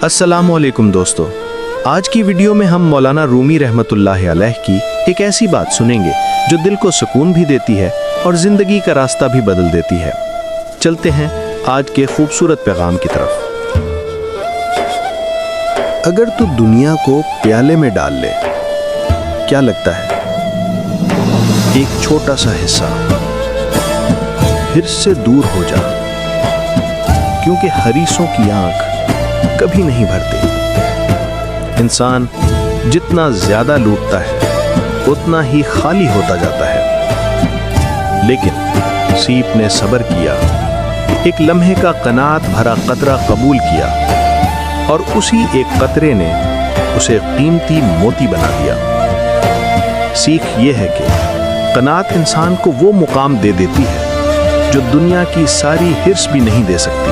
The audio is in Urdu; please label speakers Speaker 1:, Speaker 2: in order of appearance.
Speaker 1: السلام علیکم دوستو، آج کی ویڈیو میں ہم مولانا رومی رحمۃ اللہ علیہ کی ایک ایسی بات سنیں گے جو دل کو سکون بھی دیتی ہے اور زندگی کا راستہ بھی بدل دیتی ہے۔ چلتے ہیں آج کے خوبصورت پیغام کی طرف۔ اگر تو دنیا کو پیالے میں ڈال لے، کیا لگتا ہے؟ ایک چھوٹا سا حصہ ہرس سے دور ہو جا، کیونکہ حریصوں کی آنکھ کبھی نہیں بھرتے۔ انسان جتنا زیادہ لوٹتا ہے اتنا ہی خالی ہوتا جاتا ہے، لیکن سیپ نے صبر کیا، ایک لمحے کا قناعت بھرا قطرہ قبول کیا، اور اسی ایک قطرے نے اسے قیمتی موتی بنا دیا۔ سیکھ یہ ہے کہ قناعت انسان کو وہ مقام دے دیتی ہے جو دنیا کی ساری ہرس بھی نہیں دے سکتی۔